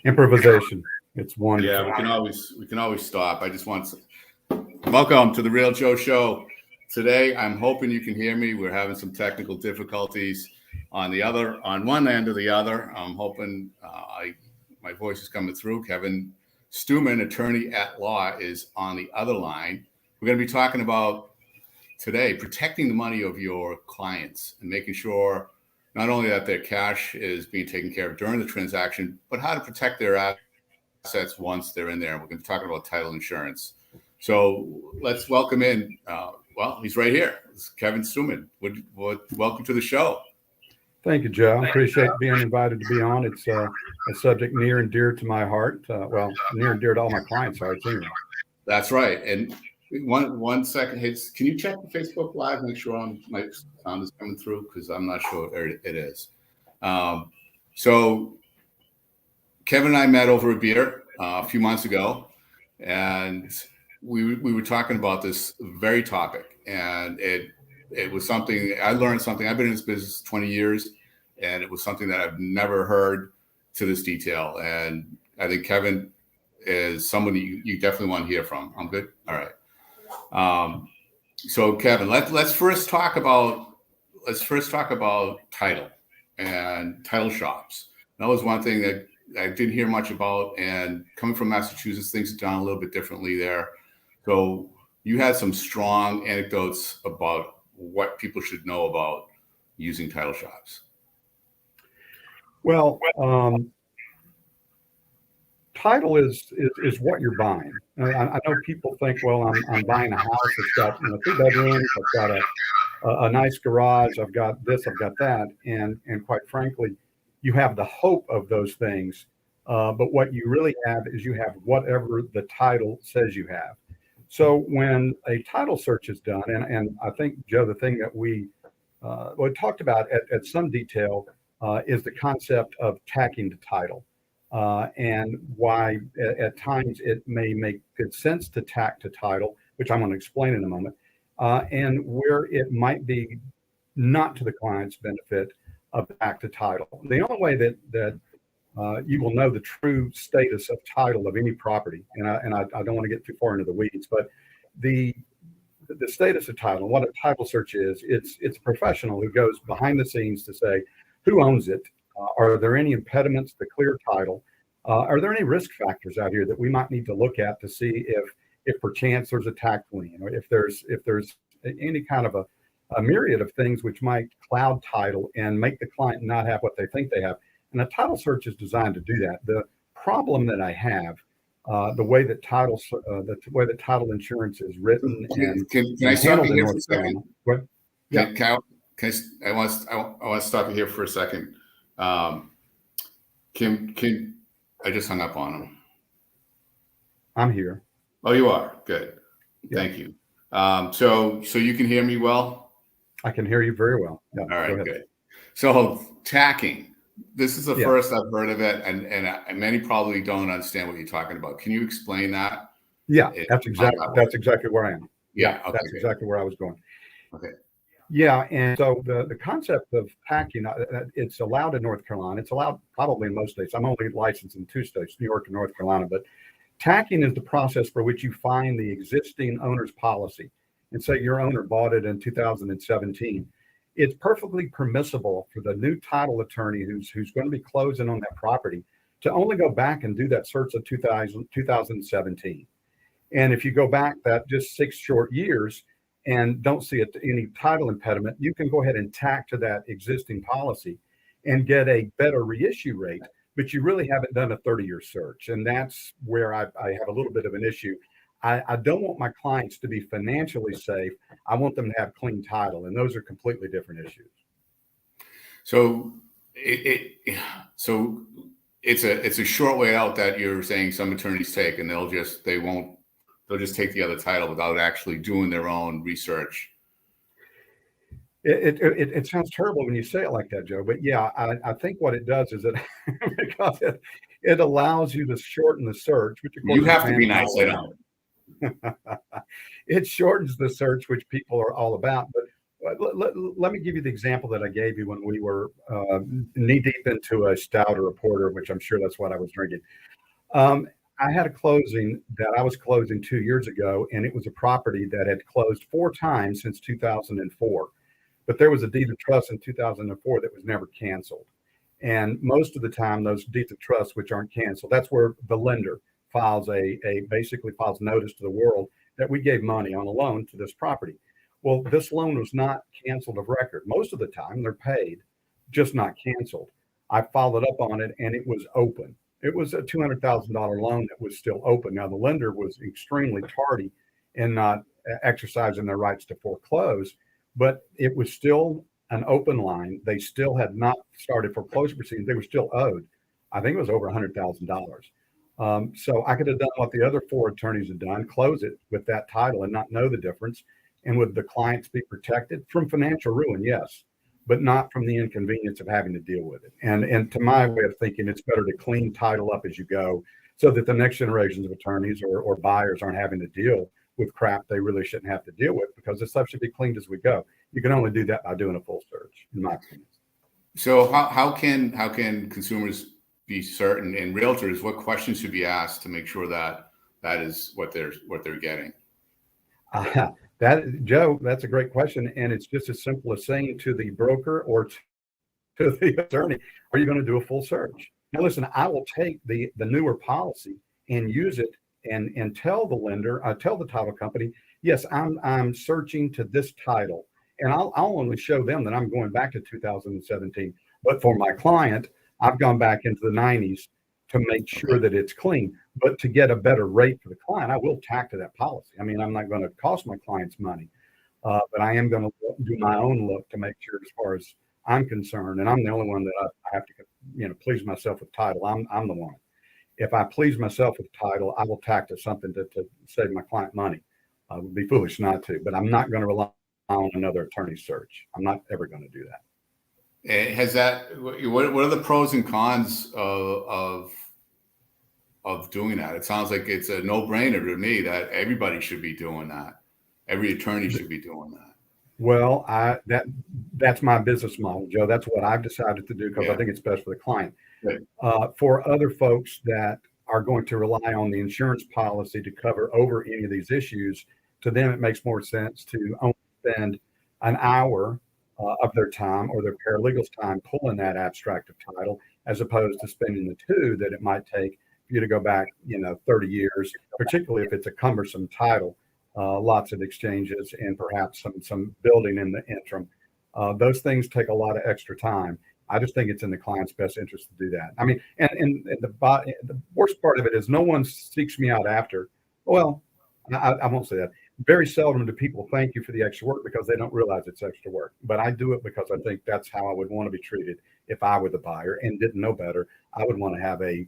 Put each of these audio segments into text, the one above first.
Improvisation. It's Yeah, wonderful. we can always stop. I just want welcome to the Real Joe Show. Today, I'm hoping you can hear me. We're having some technical difficulties on one end or the other. I'm hoping my voice is coming through. Kevin Stewman, attorney at law, is on the other line. We're going to be talking about today protecting the money of your clients and making sure not only that their cash is being taken care of during the transaction, but how to protect their assets once they're in there. We're going to be talking about title insurance. So let's welcome in. Well, he's right here. It's Kevin Stewman. Welcome to the show. Thank you, Joe. I appreciate being invited to be on. It's a subject near and dear to my heart. Well, near and dear to all my clients' hearts anyway. That's right. And one second, hey, can you check the Facebook Live? Make sure my sound is coming through, because I'm not sure it is. So Kevin and I met over a beer a few months ago, and we were talking about this very topic, and it was something I learned something. I've been in this business 20 years, and it was something that I've never heard to this detail. And I think Kevin is somebody you definitely want to hear from. I'm good. All right. So Kevin, let's first talk about title and title shops. That was one thing that I didn't hear much about, and coming from Massachusetts, things are done a little bit differently there. So you had some strong anecdotes about what people should know about using title shops. Well, title is what you're buying. I know people think, well, I'm buying a house that's got 2 bedrooms, I've got a nice garage, I've got this, I've got that, and quite frankly, you have the hope of those things, but what you really have is you have whatever the title says you have. So when a title search is done, and I think, Joe, the thing that we talked about at some detail is the concept of tacking to title, and why at times it may make good sense to tack to title, which I'm going to explain in a moment, and where it might be not to the client's benefit of tack to title. The only way that you will know the true status of title of any property, and I don't want to get too far into the weeds, but the status of title, and what a title search is, it's a professional who goes behind the scenes to say who owns it, are there any impediments to clear title, are there any risk factors out here that we might need to look at to see if perchance there's a tax lien, or if there's any kind of a myriad of things which might cloud title and make the client not have what they think they have. And a title search is designed to do that. The problem that I have, the way that title insurance is written can I stop you here for a second? I want to stop you here for a second. Can I just hung up on him? I'm here. Oh, you are? Good. Yeah. Thank you. So you can hear me well? I can hear you very well. Yeah, all right, good. So tacking. This is the first I've heard of it, and many probably don't understand what you're talking about. Can you explain that? Yeah, that's exactly where I am. Yeah, okay, that's exactly where I was going. Okay. Yeah, and so the concept of tacking, it's allowed in North Carolina. It's allowed probably in most states. I'm only licensed in 2 states, New York and North Carolina. But tacking is the process for which you find the existing owner's policy. And say your owner bought it in 2017. It's perfectly permissible for the new title attorney who's going to be closing on that property to only go back and do that search of 2017. And if you go back that just 6 short years and don't see any title impediment, you can go ahead and tack to that existing policy and get a better reissue rate, but you really haven't done a 30-year search. And that's where I have a little bit of an issue. I don't want my clients to be financially safe. I want them to have clean title, and those are completely different issues. So it's a short way out that you're saying some attorneys take, and they'll just take the other title without actually doing their own research. It sounds terrible when you say it like that, Joe, but yeah, I think what it does is because it allows you to shorten the search, which of course you have to be nice. I don't. It shortens the search, which people are all about. But But let me give you the example that I gave you when we were knee deep into a stout or a porter, which I'm sure that's what I was drinking. Um, I had a closing that I was closing 2 years ago, and it was a property that had closed 4 times since 2004. But there was a deed of trust in 2004 that was never canceled. And most of the time, those deeds of trust, which aren't canceled, that's where the lender files a basically files notice to the world that we gave money on a loan to this property. Well, this loan was not canceled of record. Most of the time, they're paid, just not canceled. I followed up on it, and it was open. It was a $200,000 loan that was still open. Now, the lender was extremely tardy in not exercising their rights to foreclose, but it was still an open line. They still had not started foreclosure proceedings. They were still owed. I think it was over $100,000. So I could have done what the other 4 attorneys had done, close it with that title and not know the difference. And would the clients be protected from financial ruin? Yes, but not from the inconvenience of having to deal with it. And to my way of thinking, it's better to clean title up as you go so that the next generations of attorneys or buyers aren't having to deal with crap they really shouldn't have to deal with, because this stuff should be cleaned as we go. You can only do that by doing a full search, in my opinion. So how can consumers be certain, and realtors, what questions should be asked to make sure that that is what they're getting? Joe, that's a great question, and it's just as simple as saying to the broker or to the attorney, "Are you going to do a full search?" Now, listen, I will take the newer policy and use it and tell the lender, tell the title company, yes, I'm searching to this title, and I'll only show them that I'm going back to 2017. But for my client, I've gone back into the 90s to make sure that it's clean. But to get a better rate for the client, I will tack to that policy. I mean, I'm not going to cost my clients money, but I am going to do my own look to make sure, as far as I'm concerned, and I'm the only one that I have to, please myself with title. I'm the one. If I please myself with title, I will tack to something to save my client money. It would be foolish not to, but I'm not going to rely on another attorney search. I'm not ever going to do that. Has that? What are the pros and cons of doing that? It sounds like it's a no-brainer to me that everybody should be doing that. Every attorney should be doing that. Well, that's my business model, Joe. That's what I've decided to do because I think it's best for the client. Right. For other folks that are going to rely on the insurance policy to cover over any of these issues, to them it makes more sense to only spend an hour of their time or their paralegal's time pulling that abstract of title, as opposed to spending the 2 that it might take for you to go back, 30 years, particularly if it's a cumbersome title, lots of exchanges and perhaps some building in the interim. Those things take a lot of extra time. I just think it's in the client's best interest to do that. I mean, and the worst part of it is no one seeks me out after. Well, I won't say that. Very seldom do people thank you for the extra work because they don't realize it's extra work. But I do it because I think that's how I would want to be treated if I were the buyer and didn't know better. I would want to have a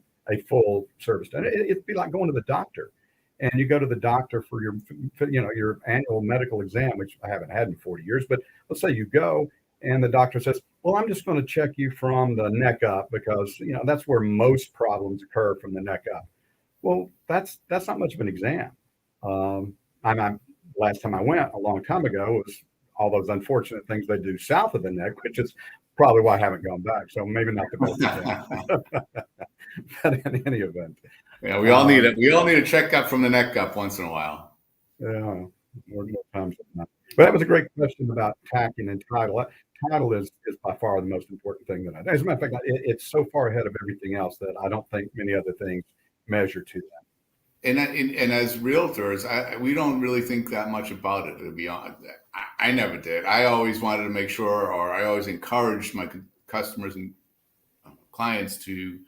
full service done. It'd be like going to the doctor, and you go to the doctor for your annual medical exam, which I haven't had in 40 years. But let's say you go, and the doctor says, "Well, I'm just going to check you from the neck up because that's where most problems occur, from the neck up." Well, that's not much of an exam. Last time I went a long time ago was all those unfortunate things they do south of the neck, which is probably why I haven't gone back. So maybe not the best exam. But in any event, yeah, we all need it. We all need a checkup from the neck up once in a while. Yeah, more times than not. But that was a great question about tacking and title. Title is by far the most important thing that I do. As a matter of fact, it's so far ahead of everything else that I don't think many other things measure to that. And as realtors, we don't really think that much about it, to be honest. I never did. I always wanted to make sure, or I always encouraged my customers and clients to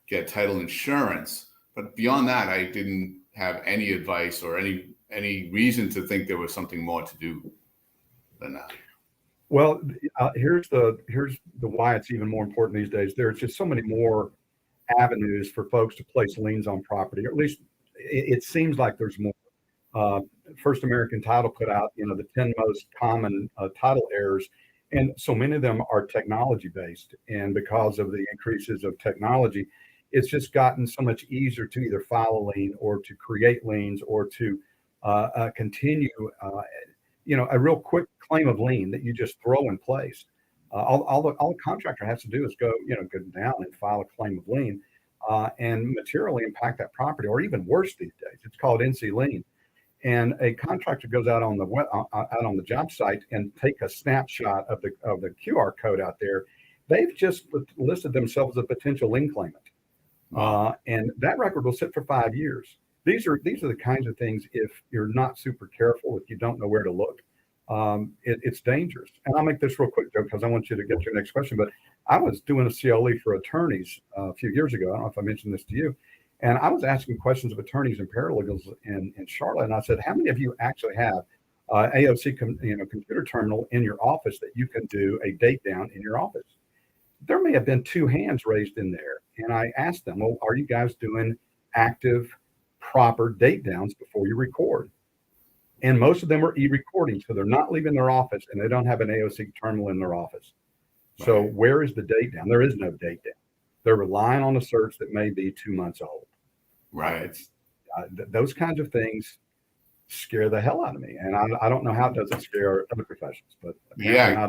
get title insurance. But beyond that, I didn't have any advice or any reason to think there was something more to do than that. Well, here's the why it's even more important these days. There's just so many more avenues for folks to place liens on property, or at least it seems like there's more. First American Title put out, the 10 most common title errors, and so many of them are technology based. And because of the increases of technology, it's just gotten so much easier to either file a lien or to create liens or to continue a real quick claim of lien that you just throw in place. All the contractor has to do is go down and file a claim of lien, and materially impact that property, or even worse these days, it's called NC lien. And a contractor goes out on the job site and take a snapshot of the QR code out there. They've just listed themselves as a potential lien claimant, and that record will sit for 5 years. These are the kinds of things, if you're not super careful, if you don't know where to look, it's dangerous. And I'll make this real quick, Joe, because I want you to get to your next question. But I was doing a CLE for attorneys a few years ago. I don't know if I mentioned this to you. And I was asking questions of attorneys and paralegals in Charlotte. And I said, how many of you actually have AOC computer terminal in your office that you can do a date down in your office? There may have been 2 hands raised in there. And I asked them, well, are you guys doing active, proper date downs before you record? And most of them are e-recording, so they're not leaving their office, and they don't have an AOC terminal in their office. So where is the date down? There is no date down. They're relying on a search that may be 2 months old. Right. Those kinds of things scare the hell out of me, and I don't know how it doesn't scare other professions. But yeah,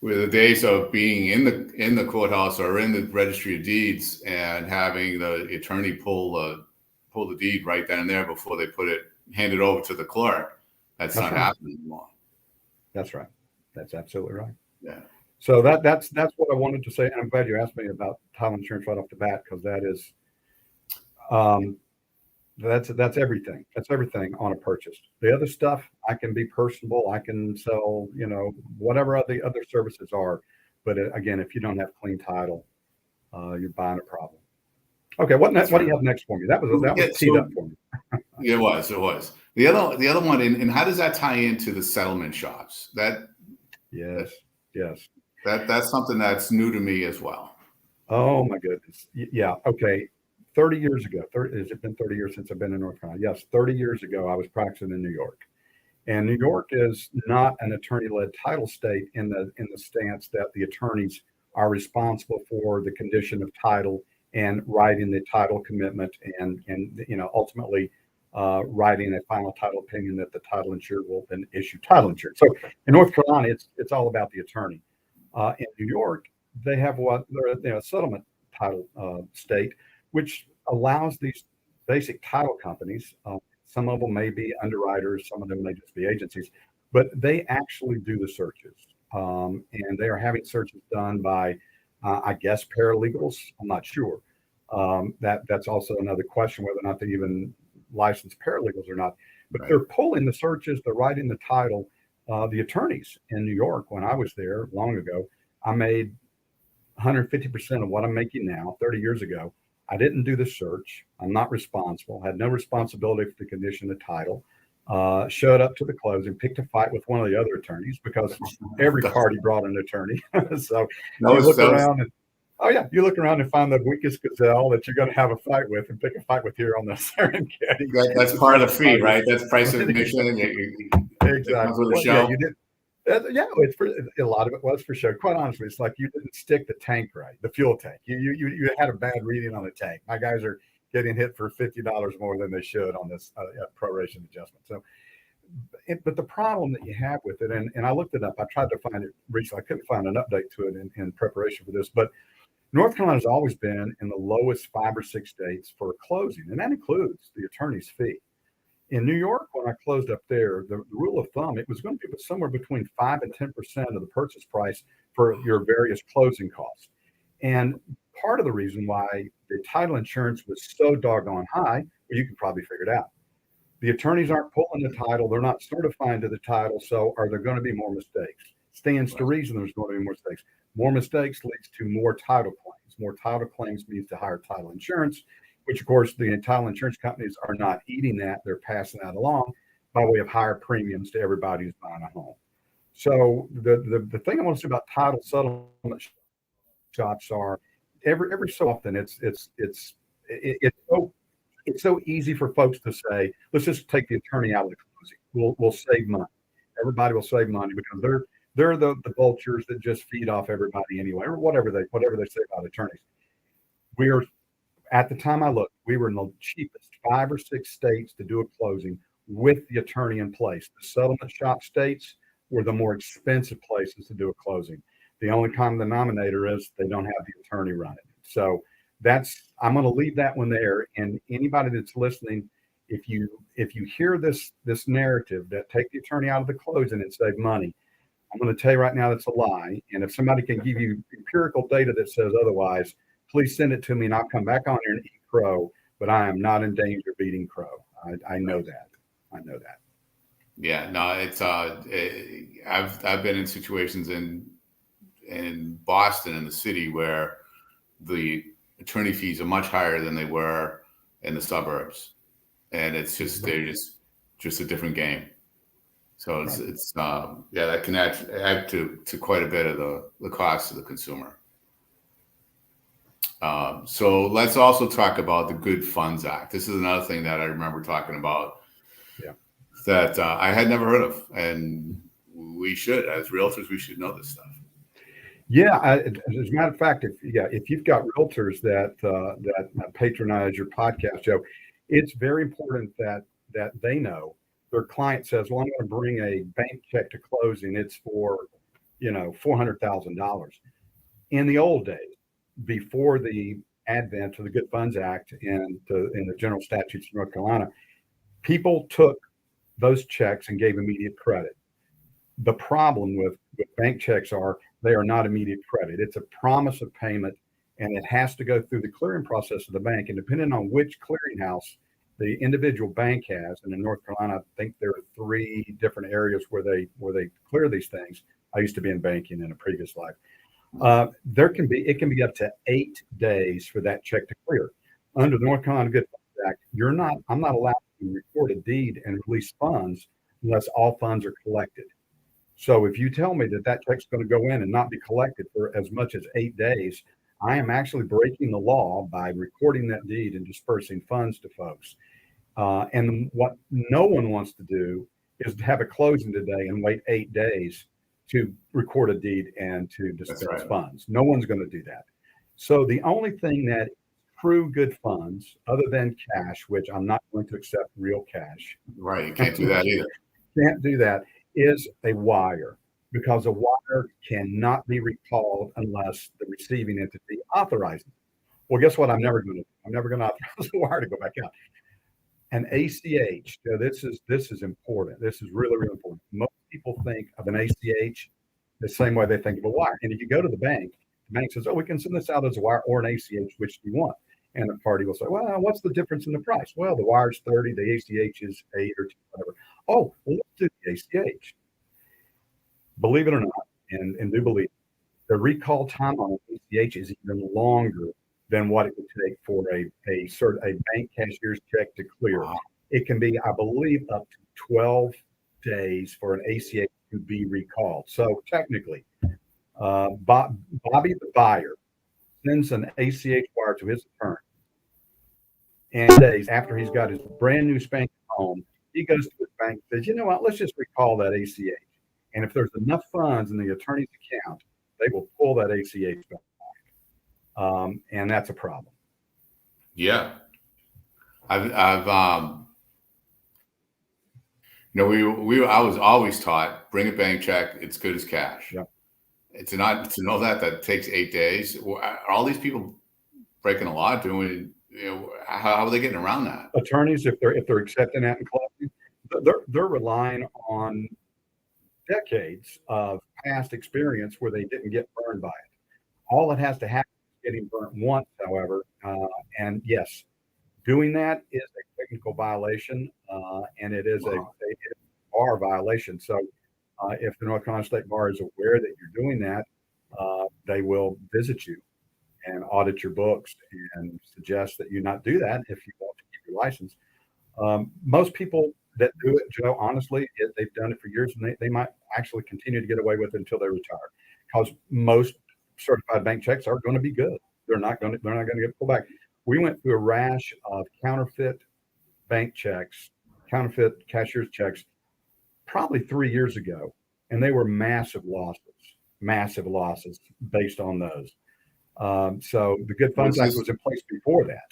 with the days of being in the courthouse or in the registry of deeds and having the attorney pull the deed right then and there before they hand it over to the clerk, that's not happening anymore. That's right. That's absolutely right. Yeah. So that's what I wanted to say, and I'm glad you asked me about title insurance right off the bat, because that is that's everything. That's everything on a purchase. The other stuff, I can be personable. I can sell, whatever the other services are. But again, if you don't have clean title, you're buying a problem. Okay, what do you have next for me? That was teed up for me. It was. The other one, and how does that tie into the settlement shops? Yes. That's something that's new to me as well. Oh my goodness. Yeah. Okay. 30 years ago, has it been 30 years since I've been in North Carolina? Yes. 30 years ago, I was practicing in New York, and New York is not an attorney-led title state in the stance that the attorneys are responsible for the condition of title and writing the title commitment and ultimately writing a final title opinion that the title insurer will then issue title insurance. So in North Carolina, it's all about the attorney. In New York, they have they're a settlement title state, which allows these basic title companies. Some of them may be underwriters, some of them may just be agencies, but they actually do the searches, and they are having searches done by, I guess, paralegals. I'm not sure. That's also another question, whether or not they even licensed paralegals or not. But they're pulling the searches, they're writing the title. The attorneys in New York, when I was there long ago, I made 150% of what I'm making now 30 years ago. I didn't do the search. I'm not responsible. Had no responsibility for the condition of title. Showed up to the closing, picked a fight with one of the other attorneys because every party brought an attorney. So you look around and find the weakest gazelle that you're going to have a fight with and pick a fight with here on the Serengeti. That's part of the fee, right? That's price of admission. Exactly. For the show. You did. It's for a lot of it was for show. Quite honestly, it's like you didn't stick the tank right, the fuel tank. You had a bad reading on the tank. My guys are getting hit for $50 more than they should on this proration adjustment. So, but the problem that you have with it, and I looked it up. I tried to find it recently. I couldn't find an update to it in preparation for this, but North Carolina has always been in the lowest 5 or 6 states for closing, and that includes the attorney's fee. In New York, when I closed up there, the rule of thumb, it was going to be somewhere between 5 and 10% of the purchase price for your various closing costs. And part of the reason why the title insurance was so doggone high, well, you can probably figure it out. The attorneys aren't pulling the title. They're not certifying to the title. So are there going to be more mistakes? Stands to reason there's going to be more mistakes. More mistakes leads to more title claims. More title claims means to higher title insurance, which, of course, the title insurance companies are not eating that. They're passing that along by way of higher premiums to everybody who's buying a home. So the thing I want to say about title settlement shops are every so often it's so easy for folks to say, let's just take the attorney out of the closing. We'll save money. Everybody will save money because they're the vultures that just feed off everybody anyway, or whatever they say about attorneys. At the time I looked, we were in the cheapest 5 or 6 states to do a closing. with the attorney in place. The settlement shop states were the more expensive places to do a closing. The only common denominator is they don't have the attorney run it. So I'm going to leave that one there. And anybody that's listening, if you hear this narrative that take the attorney out of the closing and save money, I'm going to tell you right now that's a lie. And if somebody can give you empirical data that says otherwise, please send it to me and I'll come back on here and eat crow. But I am not in danger of eating crow. I know that. I know that. Yeah, no, it's I've been in situations in Boston, in the city, where the attorney fees are much higher than they were in the suburbs, and it's just they're just a different game. So it's that can add to quite a bit of the cost to the consumer. So let's also talk about the Good Funds Act. This is another thing that I remember talking about. Yeah. That I had never heard of, and we should, as realtors, we should know this stuff. Yeah, as a matter of fact, if you've got realtors that patronize your podcast, Joe, it's very important that they know their client says, "Well, I'm going to bring a bank check to closing. It's for $400,000." In the old days, before the advent of the Good Funds Act and the general statutes of North Carolina, people took those checks and gave immediate credit. The problem with bank checks are they are not immediate credit. It's a promise of payment, and it has to go through the clearing process of the bank. And depending on which clearinghouse the individual bank has, and in North Carolina, I think there are 3 different areas where they clear these things. I used to be in banking in a previous life. It can be up to 8 days for that check to clear. Under the North Carolina Good Funds Act, I'm not allowed to record a deed and release funds unless all funds are collected. So if you tell me that check's going to go in and not be collected for as much as 8 days, I am actually breaking the law by recording that deed and dispersing funds to folks. And what no one wants to do is to have a closing today and wait 8 days to record a deed and to dispense funds. No one's going to do that. So the only thing that true good funds, other than cash, which I'm not going to accept real cash. Right, you can't do that either. Can't do that, is a wire, because a wire cannot be recalled unless the receiving entity authorizes it. Well, guess what? I'm never going to authorize the wire to go back out. An ACH. So this is important. This is really, really important. Most people think of an ACH the same way they think of a wire. And if you go to the bank says, "Oh, we can send this out as a wire or an ACH. Which do you want?" And the party will say, "Well, what's the difference in the price?" "Well, the wire's 30, the ACH is 8 or 2, whatever." "Oh, well, let's do the ACH." Believe it or not, and do believe it, the recall time on an ACH is even longer than what it would take for a bank cashier's check to clear. Wow. It can be, I believe, up to 12 days for an ACH to be recalled. So technically, Bobby the buyer sends an ACH wire to his attorney, and days after he's got his brand new spanking home, he goes to his bank and says, "You know what? Let's just recall that ACH." And if there's enough funds in the attorney's account, they will pull that ACH back. And that's a problem. Yeah. I was always taught, bring a bank check, it's good as cash. Yep. To know that takes 8 days. Are all these people breaking a law, doing, how are they getting around that? Attorneys, if they're accepting that and collecting, they're relying on decades of past experience where they didn't get burned by it. All that has to happen is getting burnt once, however. And yes, doing that is a technical violation, and it is a bar violation. So if the North Carolina State Bar is aware that you're doing that, they will visit you and audit your books and suggest that you not do that if you want to keep your license. Most people that do it, Joe, honestly, they've done it for years, and they might actually continue to get away with it until they retire, because most certified bank checks are going to be good. They're not going to get pulled back. We went through a rash of counterfeit bank checks, counterfeit cashier's checks, probably 3 years ago, and they were massive losses based on those. So the Good Funds Act was in place before that.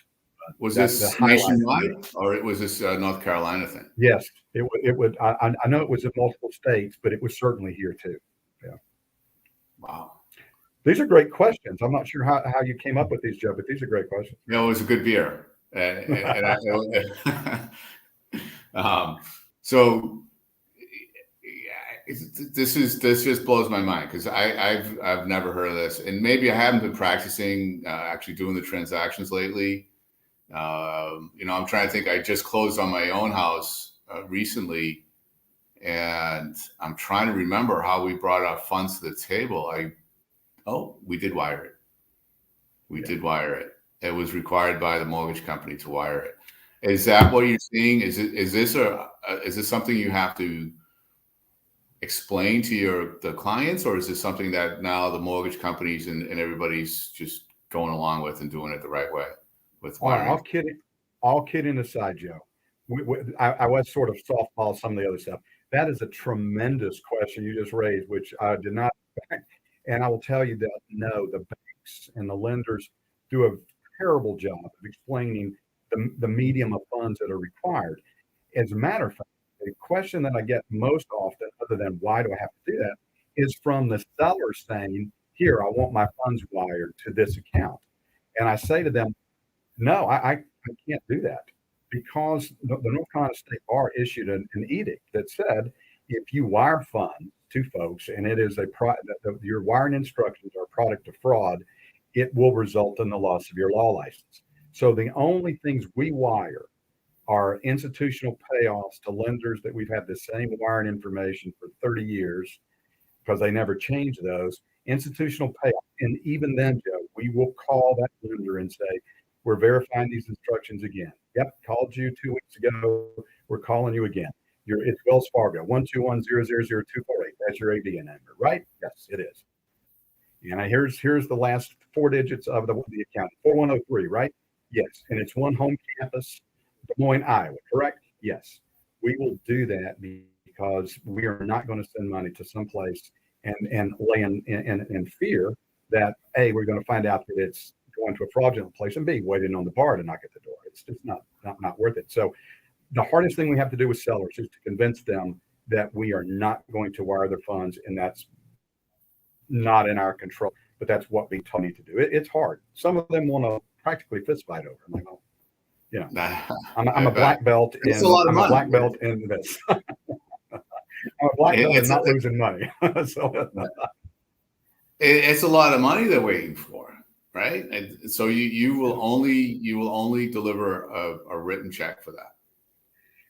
Was that this highlighted. nationwide, or was this a North Carolina thing? Yes, it would. I know it was in multiple states, but it was certainly here too. Yeah. Wow. These are great questions. I'm not sure how you came up with these, Joe, but these are great questions. It was a good beer. So this just blows my mind because I've never heard of this, and maybe I haven't been practicing actually doing the transactions lately. I'm trying to think. I just closed on my own house recently, and I'm trying to remember how we brought our funds to the table. We did wire it. We did wire it. It was required by the mortgage company to wire it. Is that what you're seeing? Is this something you have to explain to the clients, or is this something that now the mortgage companies and everybody's just going along with and doing it the right way with wiring? All kidding aside, Joe, I was sort of softball some of the other stuff. That is a tremendous question you just raised, which I did not expect. And I will tell you that no, the banks and the lenders do a terrible job of explaining the medium of funds that are required. As a matter of fact, the question that I get most often, other than why do I have to do that, is from the seller saying, here, I want my funds wired to this account. And I say to them, no, I can't do that, because the North Carolina State Bar issued an edict that said if you wire funds to folks and it is your wiring instructions are a product of fraud, it will result in the loss of your law license. So the only things we wire are institutional payoffs to lenders that we've had the same wiring information for 30 years because they never change those institutional payoffs. And even then, Joe, we will call that lender and say, we're verifying these instructions again. Yep, called you 2 weeks ago. We're calling you again. It's Wells Fargo, 121000248. That's your ABN number, right? Yes, it is. And here's the last 4 digits of the account, 4103, right? Yes. And it's one home campus, Des Moines, Iowa, correct? Yes. We will do that because we are not going to send money to someplace and lay in fear that A, we're going to find out that it's going to a fraudulent place, and B, waiting on the bar to knock at the door. It's just not worth it. So the hardest thing we have to do with sellers is to convince them that we are not going to wire their funds, and that's not in our control, but that's what we need to do. It's hard. Some of them want to practically fist fight over. I'm like, oh, I'm a black belt, and I'm a black belt in this. I'm a black belt and not losing money. So it's a lot of money they're waiting for, right? And so you will only deliver a written check for that.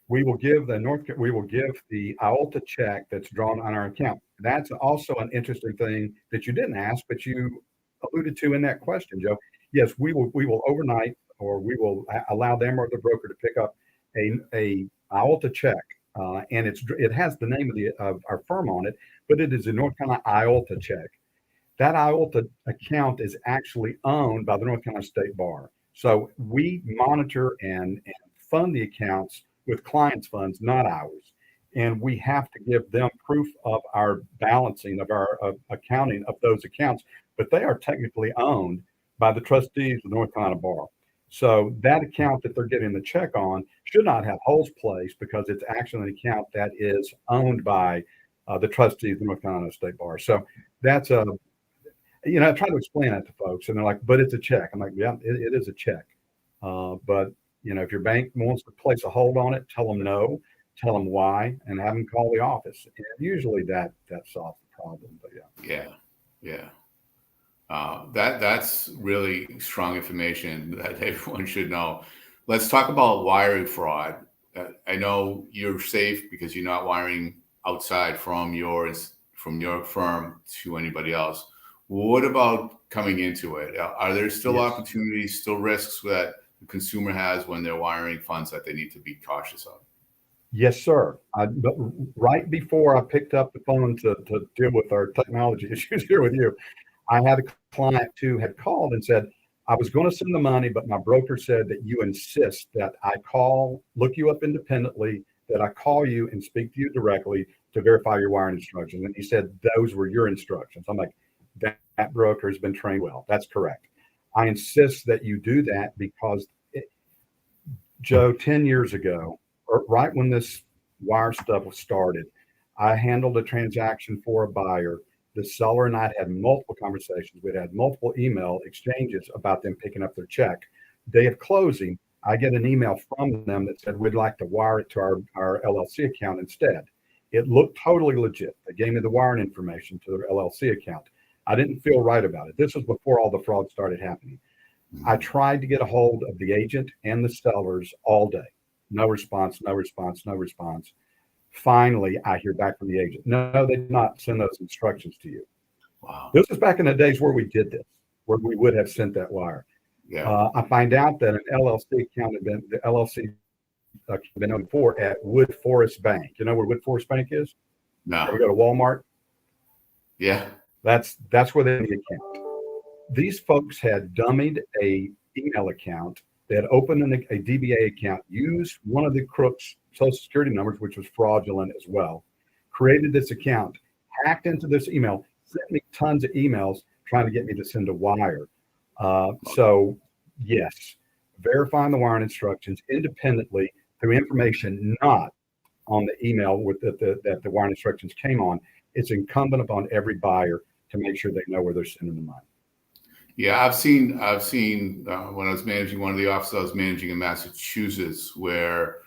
We will give the IOLTA check that's drawn on our account. That's also an interesting thing that you didn't ask, but you alluded to in that question, Joe. Yes, we will overnight, or we will allow them or the broker to pick up a IOLTA check, and it has the name of our firm on it, but it is a North Carolina IOLTA check. That IOLTA account is actually owned by the North Carolina State Bar. So we monitor and fund the accounts with clients' funds, not ours. And we have to give them proof of our balancing of our accounting of those accounts, but they are technically owned by the trustees of the North Carolina Bar. So that account that they're getting the check on should not have holes placed because it's actually an account that is owned by the trustees of the North Carolina State Bar. So that's I try to explain that to folks, and they're like, but it's a check. I'm like, yeah, it is a check. But if your bank wants to place a hold on it, tell them no, tell them why, and have them call the office. And usually that solves the problem. But yeah. That's really strong information that everyone should know. Let's talk about wiring fraud. I know you're safe because you're not wiring outside from your firm to anybody else. What about coming into it? Are there still opportunities, still risks that the consumer has when they're wiring funds that they need to be cautious of? Yes, sir. But right before I picked up the phone to deal with our technology issues here with you, I had a client who had called and said, I was going to send the money, but my broker said that you insist that I look you up independently, that I call you and speak to you directly to verify your wiring instructions. And he said, those were your instructions. I'm like, that broker has been trained well. That's correct. I insist that you do that because Joe, 10 years ago, or right when this wire stuff was started, I handled a transaction for a buyer. The seller and I had multiple conversations. We'd had multiple email exchanges about them picking up their check. Day of closing, I get an email from them that said, we'd like to wire it to our LLC account instead. It looked totally legit. They gave me the wiring information to their LLC account. I didn't feel right about it. This was before all the fraud started happening. I tried to get a hold of the agent and the sellers all day. No response, no response, no response. Finally, I hear back from the agent. No, they did not send those instructions to you. Wow. This was back in the days where we did this, where we would have sent that wire. Yeah. I find out that an LLC account had been, the LLC been owned for at Wood Forest Bank. You know where Wood Forest Bank is? No. We go to Walmart. Yeah. That's where they had the account. These folks had dummied a email account. They had opened a DBA account, used one of the crooks' social security numbers, which was fraudulent as well, created this account, hacked into this email, sent me tons of emails trying to get me to send a wire. So yes, verifying the wiring instructions independently through information not on the email that the wiring instructions came on. It's incumbent upon every buyer to make sure they know where they're sending the money. Yeah, I've seen when I was managing one of the offices I was managing in Massachusetts, where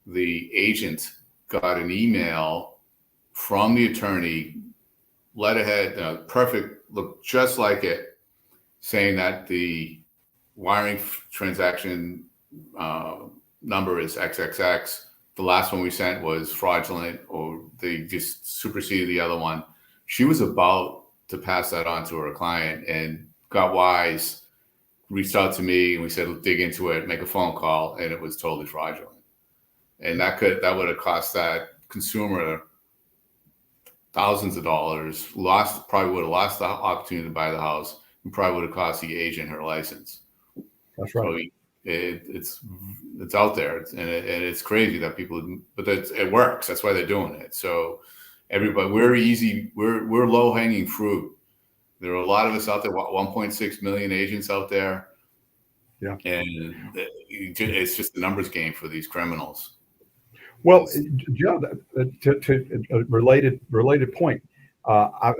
the agent got an email from the attorney, letterhead, perfect, looked just like it, saying that the wiring transaction number is XXX. The last one we sent was fraudulent, or they just superseded the other one. She was about to pass that on to her client and got wise, reached out to me, and we said, dig into it, make a phone call, and it was totally fraudulent. And that would have cost that consumer thousands of dollars, probably would have lost the opportunity to buy the house, and probably would have cost the agent her license. That's right. So it's out there, and it's crazy that people, but it works. That's why they're doing it. So everybody, we're low hanging fruit. There are a lot of us out there, 1.6 million agents out there. Yeah. And it's just a numbers game for these criminals. Well, Joe, to a related point, I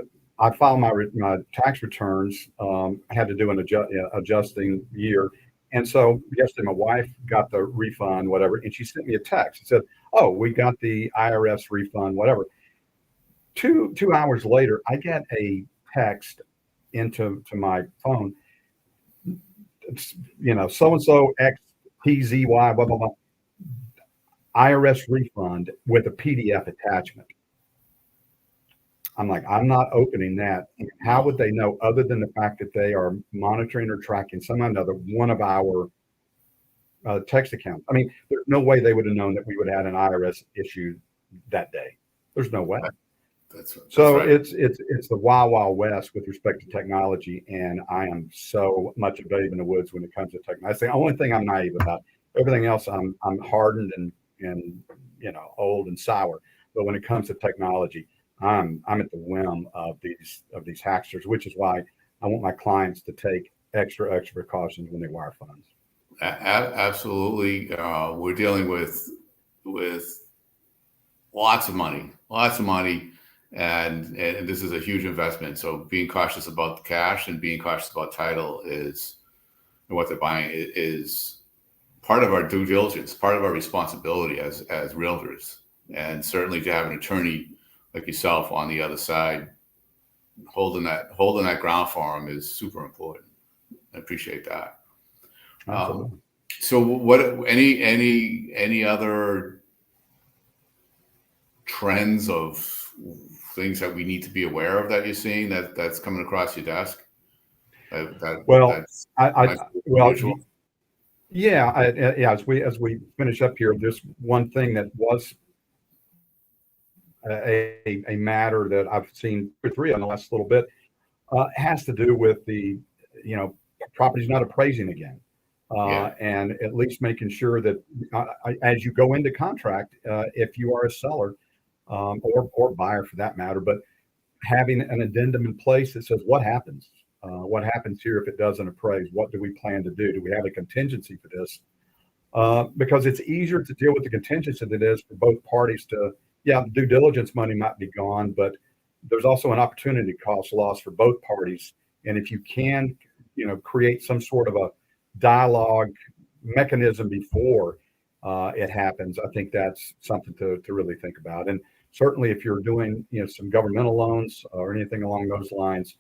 filed my tax returns. I had to do an adjusting year. And so yesterday, my wife got the refund, whatever, and she sent me a text. It said, "Oh, we got the IRS refund, whatever." Two hours later, I get a text into my phone. It's, so and so XPZY blah blah blah IRS refund with a PDF attachment. I'm like, I'm not opening that. And how would they know, other than the fact that they are monitoring or tracking somehow or another one of our text accounts? I mean, there's no way they would have known that we would have had an IRS issue that day. There's no way. That's so right. It's the wild, wild west with respect to technology, and I am so much a babe in the woods when it comes to technology. That's the only thing I'm naive about. Everything else, I'm hardened and old and sour. But when it comes to technology, I'm at the whim of these hacksters, which is why I want my clients to take extra precautions when they wire funds. Absolutely, we're dealing with lots of money, and this is a huge investment. So being cautious about the cash and being cautious about title and what they're buying is part of our due diligence, part of our responsibility as realtors, and certainly to have an attorney like yourself on the other side holding that ground for them is super important. I appreciate that. So what any other trends of things that we need to be aware of that you're seeing that's coming across your desk? Yeah. As we finish up here, there's one thing that was a matter that I've seen 2 or 3 on the last little bit, has to do with the property's not appraising again. And at least making sure that as you go into contract, if you are a seller or buyer for that matter, but having an addendum in place that says what happens here if it doesn't appraise, what do we plan to do? Do we have a contingency for this? because it's easier to deal with the contingency than it is for both parties to, yeah, due diligence money might be gone, but there's also an opportunity cost loss for both parties. And if you can, create some sort of a dialogue mechanism before it happens, I think that's something to really think about. And certainly if you're doing, some governmental loans or anything along those lines,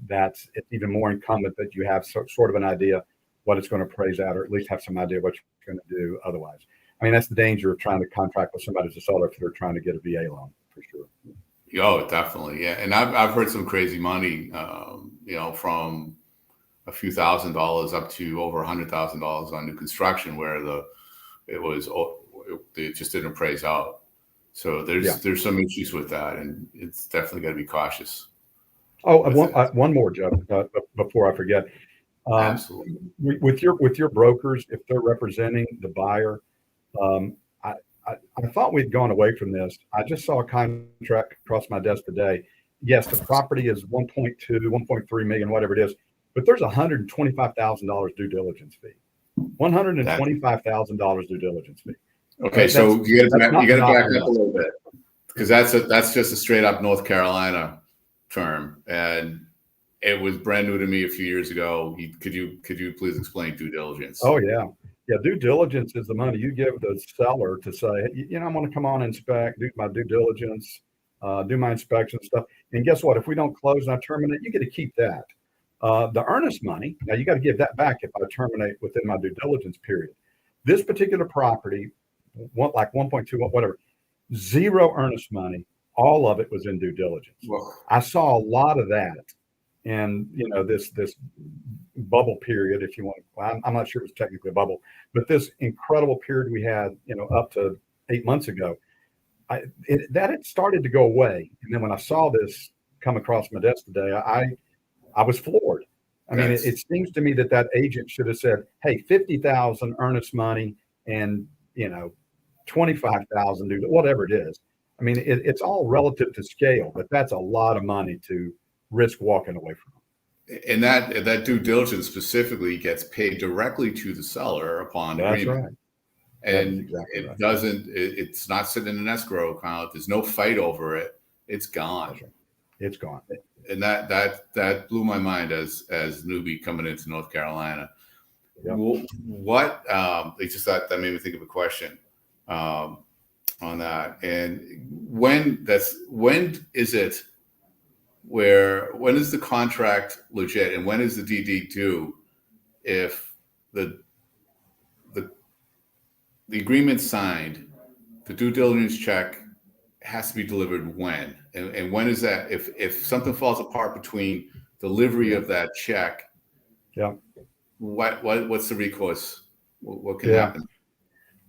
it's even more incumbent that you have sort of an idea what it's going to praise out, or at least have some idea what you're going to do otherwise. I mean, that's the danger of trying to contract with somebody as a seller if they're trying to get a VA loan, for sure. Oh, definitely. Yeah. And I've heard some crazy money, from a few $1,000s up to over $100,000 on new construction where it just didn't appraise out. So there's some issues with that, and it's definitely got to be cautious. Oh, one more, Jeff, before I forget. Absolutely. With your brokers, if they're representing the buyer, I thought we'd gone away from this. I just saw a contract across my desk today. Yes, the property is 1.2, 1.3 million, whatever it is, but there's $125,000 due diligence fee. $125,000 due diligence fee. Okay, so you got to back up a little bit, because that's just a straight up North Carolina term, and it was brand new to me a few years ago. Could you please explain due diligence? Oh yeah. Yeah, due diligence is the money you give the seller to say, I'm going to come on and inspect, do my due diligence, do my inspection stuff. And guess what? If we don't close and I terminate, you get to keep that. The earnest money, now you got to give that back if I terminate within my due diligence period. This particular property, like 1.2, whatever, zero earnest money. All of it was in due diligence. Well, I saw a lot of that. And this bubble period, if you want, I'm not sure it was technically a bubble, but this incredible period we had, up to 8 months ago, it started to go away. And then when I saw this come across my desk today, I was floored. I mean, it seems to me that agent should have said, "Hey, 50,000 earnest money, and 25,000, dude, whatever it is." I mean, it's all relative to scale, but that's a lot of money to risk walking away from. And that due diligence specifically gets paid directly to the seller upon agreement. Right. And exactly it doesn't. It's not sitting in an escrow account. There's no fight over it. It's gone. Right. It's gone. And that blew my mind as newbie coming into North Carolina. Yep. What that made me think of a question on that. And when is the contract legit, and when is the DD due if the agreement's signed, the due diligence check has to be delivered when? And when is that? If something falls apart between delivery of that check, what's the recourse? What can happen?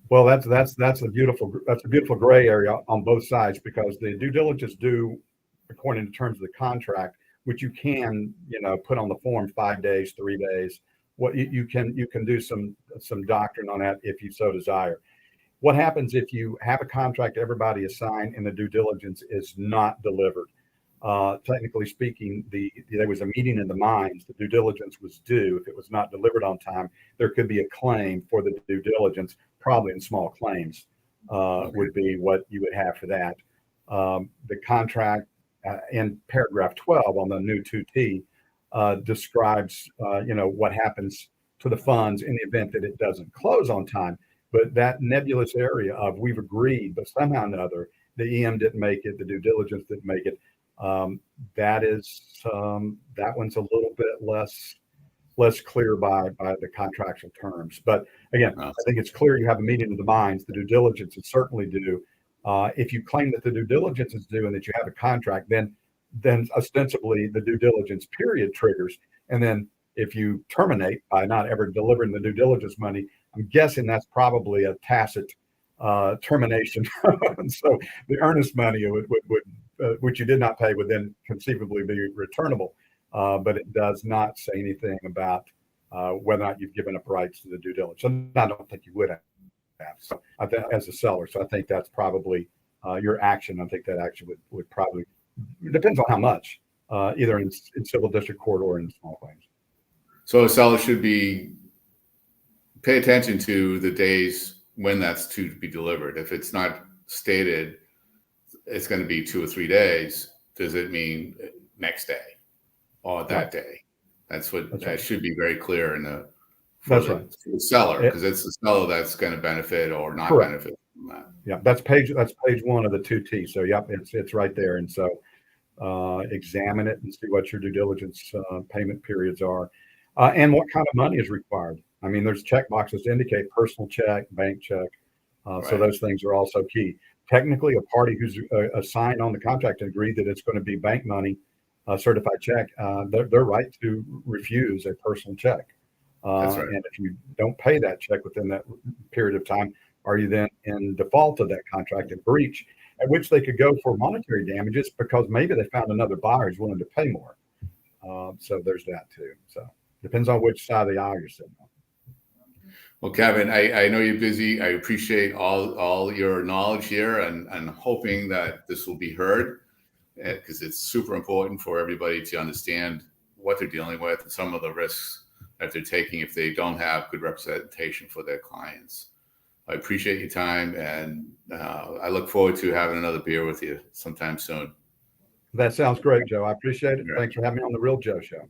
Well, that's a beautiful gray area on both sides, because the due diligence due according to terms of the contract, which you can, put on the form 5 days, 3 days. What you can do some doctrine on that if you so desire. What happens if you have a contract, everybody is signed, and the due diligence is not delivered? Technically speaking, there was a meeting in the minds. The due diligence was due. If it was not delivered on time, there could be a claim for the due diligence, probably in small claims, would be what you would have for that. The contract in paragraph 12 on the new 2T describes, what happens to the funds in the event that it doesn't close on time. But that nebulous area of we've agreed, but somehow or another, the EM didn't make it, the due diligence didn't make it. That one's a little bit less clear by the contractual terms. But again, I think it's clear you have a meeting of the minds. The due diligence is certainly due. If you claim that the due diligence is due and that you have a contract, then ostensibly the due diligence period triggers. And then if you terminate by not ever delivering the due diligence money, I'm guessing that's probably a tacit termination. And so the earnest money would which you did not pay would then conceivably be returnable. But it does not say anything about whether or not you've given up rights to the due diligence. And I don't think you would have. So I think as a seller, so I think that's probably your action. I think that action would probably, it depends on how much, either in civil district court or in small claims. So a seller should be pay attention to the days when that's to be delivered. If it's not stated it's going to be 2 or 3 days, does it mean next day or that day? That's what that should be very clear in the for the seller, because it's the seller that's going to benefit or not benefit from that. Yeah, that's page 1 of the 2T. So yep, it's right there. And so examine it and see what your due diligence payment periods are, and what kind of money is required. I mean, there's check boxes to indicate personal check, bank check. So those things are also key. Technically, a party who's assigned on the contract and agreed that it's going to be bank money, certified check, they're right to refuse a personal check. And if you don't pay that check within that period of time, are you then in default of that contract and breach, at which they could go for monetary damages because maybe they found another buyer who's willing to pay more. So there's that too. So depends on which side of the aisle you're sitting on. Well, Kevin, I know you're busy. I appreciate all your knowledge here, and hoping that this will be heard, because it's super important for everybody to understand what they're dealing with and some of the risks that they're taking if they don't have good representation for their clients. I appreciate your time, and I look forward to having another beer with you sometime soon. That sounds great, Joe. I appreciate it. Thanks for having me on the Real Joe Show.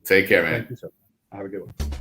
Take care, man. Thank you, sir. Have a good one.